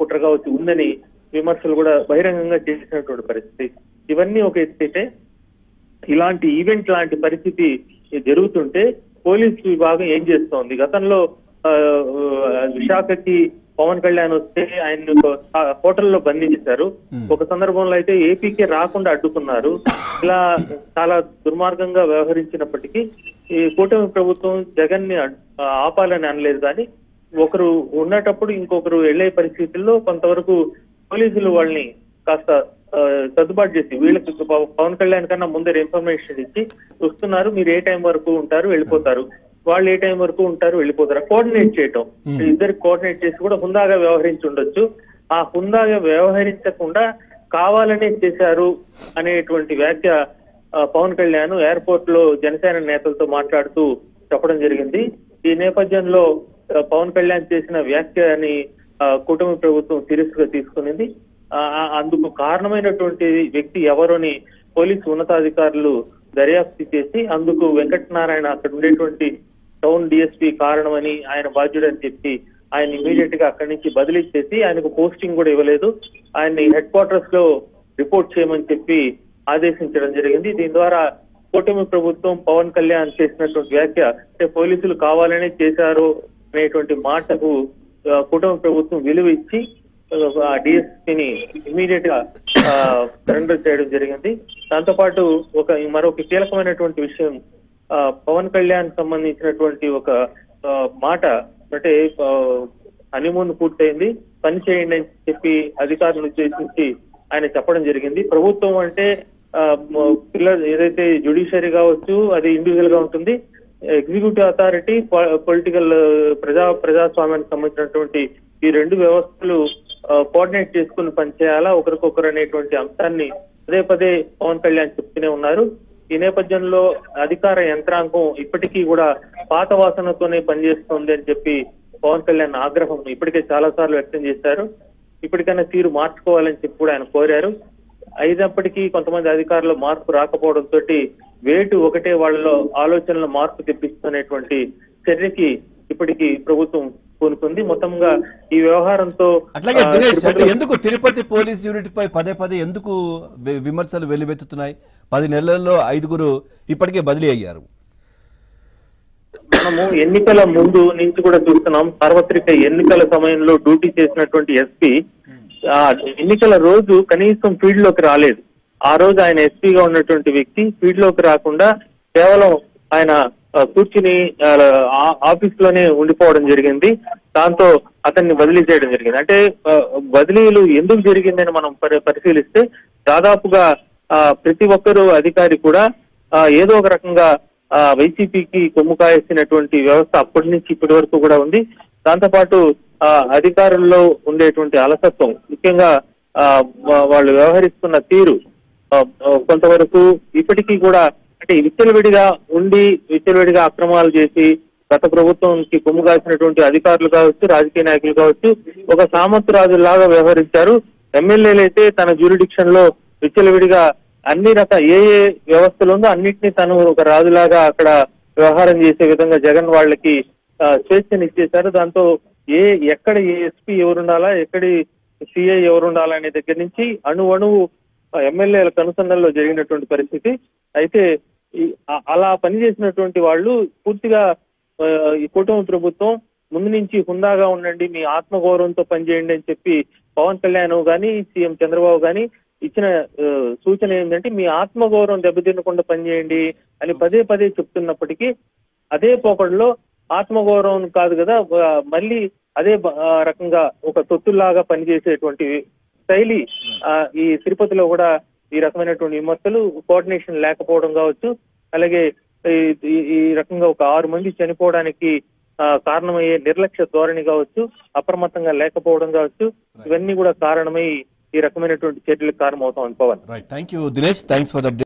కుట్ర కావచ్చు ఉందని విమర్శలు కూడా బహిరంగంగా చేసినటువంటి పరిస్థితి. ఇవన్నీ ఒక ఎత్తైతే ఇలాంటి ఈవెంట్ లాంటి పరిస్థితి జరుగుతుంటే పోలీస్ విభాగం ఏం చేస్తోంది? గతంలో విశాఖకి పవన్ కళ్యాణ్ వస్తే ఆయన హోటల్లో బంధించారు. ఒక సందర్భంలో అయితే ఏపీకే రాకుండా అడ్డుకున్నారు. ఇలా చాలా దుర్మార్గంగా వ్యవహరించినప్పటికీ ఈ కూటమి ప్రభుత్వం జగన్ ని ఆపాలని అనలేదు. కానీ ఒకరు ఉన్నటప్పుడు ఇంకొకరు వెళ్లే పరిస్థితుల్లో కొంతవరకు పోలీసులు వాళ్ళని కాస్త సర్దుబాటు చేసి వీళ్ళకి పవన్ కళ్యాణ్ కన్నా ముందర ఇన్ఫర్మేషన్ ఇచ్చి వస్తున్నారు, మీరు ఏ టైం వరకు ఉంటారు వెళ్ళిపోతారు, వాళ్ళు ఏ టైం వరకు ఉంటారు వెళ్ళిపోతారు, కోఆర్డినేట్ చేయటం. ఇద్దరికి కోఆర్డినేట్ చేసి కూడా హుందాగా వ్యవహరించి ఉండొచ్చు. ఆ హుందాగా వ్యవహరించకుండా కావాలనే చేశారు అనేటువంటి వ్యాఖ్య పవన్ కళ్యాణ్ ఎయిర్పోర్ట్ లో జనసేన నేతలతో మాట్లాడుతూ చెప్పడం జరిగింది. ఈ నేపథ్యంలో పవన్ కళ్యాణ్ చేసిన వ్యాఖ్యని కూటమి ప్రభుత్వం సీరియస్ గా తీసుకునింది. అందుకు కారణమైనటువంటి వ్యక్తి ఎవరని పోలీసు ఉన్నతాధికారులు దర్యాప్తు చేసి అందుకు వెంకటనారాయణ అక్కడ ఉండేటువంటి టౌన్ డిఎస్పీ కారణమని, ఆయన బాధ్యుడని చెప్పి ఆయన ఇమీడియట్ గా అక్కడి నుంచి బదిలీ చేసి ఆయనకు పోస్టింగ్ కూడా ఇవ్వలేదు, ఆయన్ని హెడ్ క్వార్టర్స్ లో రిపోర్ట్ చేయమని చెప్పి ఆదేశించడం జరిగింది. దీని ద్వారా కూటమి ప్రభుత్వం పవన్ కళ్యాణ్ చేసినటువంటి వ్యాఖ్య అంటే పోలీసులు కావాలనే చేశారు అనేటువంటి మాటకు కూటమి ప్రభుత్వం విలువ ఇచ్చి డిఎస్పీని ఇమీడియట్ గా సరెండర్ చేయడం జరిగింది. దాంతో పాటు మరొక కీలకమైనటువంటి విషయం, పవన్ కళ్యాణ్ సంబంధించినటువంటి ఒక మాట అంటే హనీమూన్ పూర్తయింది, పని చేయండి అని చెప్పి అధికారులను ఉద్దేశించి ఆయన చెప్పడం జరిగింది. ప్రభుత్వం అంటే పిల్లలు ఏదైతే జ్యుడిషియరీ కావచ్చు అది ఇండివిజువల్ గా ఉంటుంది, ఎగ్జిక్యూటివ్ అథారిటీ పొలిటికల్ ప్రజాస్వామ్యానికి సంబంధించినటువంటి ఈ రెండు వ్యవస్థలు కోఆర్డినేట్ చేసుకుని పనిచేయాలా ఒకరికొకరు అనేటువంటి అంశాన్ని పదే పదే పవన్ కళ్యాణ్ చెప్తూనే ఉన్నారు. ఈ నేపథ్యంలో అధికార యంత్రాంగం ఇప్పటికీ కూడా పాత వాసనతోనే పనిచేస్తుంది అని చెప్పి పవన్ కళ్యాణ్ ఆగ్రహం ఇప్పటికే చాలా సార్లు వ్యక్తం చేశారు. ఇప్పటికైనా తీరు మార్చుకోవాలని చెప్పి కూడా ఆయన కోరారు. అయినప్పటికీ కొంతమంది అధికారులు మార్పు రాకపోవడంతో వేటు ఒకటే వాళ్ళలో ఆలోచనల మార్పు తెప్పిస్తున్నటువంటి చర్యకి ఇప్పటికీ ప్రభుత్వం పూనుకుంది. మొత్తంగా ఈ వ్యవహారంతో అట్లాగే ఎందుకు తిరుపతి పోలీస్ యూనిట్ పై పదే పదే ఎందుకు విమర్శలు వెల్లువెత్తుతున్నాయి? 10 నెలల్లో 5 ఇప్పటికే బదిలీ అయ్యారు. మనము ఎన్నికల ముందు నుంచి కూడా చూస్తున్నాం, సార్వత్రిక ఎన్నికల సమయంలో డ్యూటీ చేసినటువంటి ఎస్పీ ఎన్నికల రోజు కనీసం ఫీల్డ్ లోకి రాలేదు. ఆ రోజు ఆయన ఎస్పీగా ఉన్నటువంటి వ్యక్తి ఫీల్డ్ లోకి రాకుండా కేవలం ఆయన కూర్చుని ఆఫీస్ లోనే ఉండిపోవడం జరిగింది. దాంతో అతన్ని బదిలీ చేయడం జరిగింది. అంటే బదిలీలు ఎందుకు జరిగిందని మనం పరిశీలిస్తే దాదాపుగా ప్రతి ఒక్కరూ అధికారి కూడా ఏదో ఒక రకంగా వైసీపీకి కొమ్ము కాయేసినటువంటి వ్యవస్థ అప్పటి నుంచి ఇప్పటి వరకు కూడా ఉంది. దాంతోపాటు అధికారుల్లో ఉండేటువంటి అలసత్వం, ముఖ్యంగా వాళ్ళు వ్యవహరిస్తున్న తీరు కొంతవరకు ఇప్పటికీ కూడా అంటే విచ్చలవిడిగా ఉండి విచ్చలవిడిగా అక్రమాలు చేసి గత ప్రభుత్వంకి కొమ్ము కాసినటువంటి అధికారులు కావచ్చు, రాజకీయ నాయకులు కావచ్చు ఒక సామంతరాజులాగా వ్యవహరించారు. ఎమ్మెల్యేలు అయితే తన జ్యూరిడిక్షన్ లో విచ్చలవిడిగా అన్ని ఏ వ్యవస్థలు ఉందో అన్నింటినీ తను ఒక రాజులాగా అక్కడ వ్యవహారం చేసే విధంగా జగన్ వాళ్ళకి స్వేచ్ఛనిచ్చేశారు. దాంతో ఎక్కడ ఏ ఎస్పీ ఎవరుండాలా, ఎక్కడి సిఐ ఎవరుండాలా అనే దగ్గర నుంచి అణువు ఎమ్మెల్యేల కనుసన్నల్లో జరిగినటువంటి పరిస్థితి. అయితే అలా పనిచేసినటువంటి వాళ్ళు పూర్తిగా ఈ కూటమి ప్రభుత్వం ముందు నుంచి హుందాగా ఉండండి, మీ ఆత్మగౌరవంతో పనిచేయండి అని చెప్పి పవన్ కళ్యాణ్ గాని సీఎం చంద్రబాబు గాని ఇచ్చిన సూచన ఏంటంటే మీ ఆత్మగౌరవం దెబ్బతినకుండా పనిచేయండి అని పదే పదే చెప్తున్నప్పటికీ అదే పోకడలో ఆత్మగౌరవం కాదు కదా మళ్ళీ అదే రకంగా ఒక తొత్తుల్లాగా పనిచేసేటువంటి శైలి ఈ తిరుపతిలో కూడా ఈ రకమైనటువంటి విమర్శలు, కోఆర్డినేషన్ లేకపోవడం కావచ్చు, అలాగే ఈ రకంగా ఒక 6 మంది చనిపోవడానికి కారణమయ్యే నిర్లక్ష్య ధోరణి కావచ్చు, అప్రమత్తంగా లేకపోవడం కావచ్చు, ఇవన్నీ కూడా కారణమై ఈ రకమైనటువంటి చర్యలకు కారణమవుతామని Pavan. Right, thank you Dinesh, thanks for the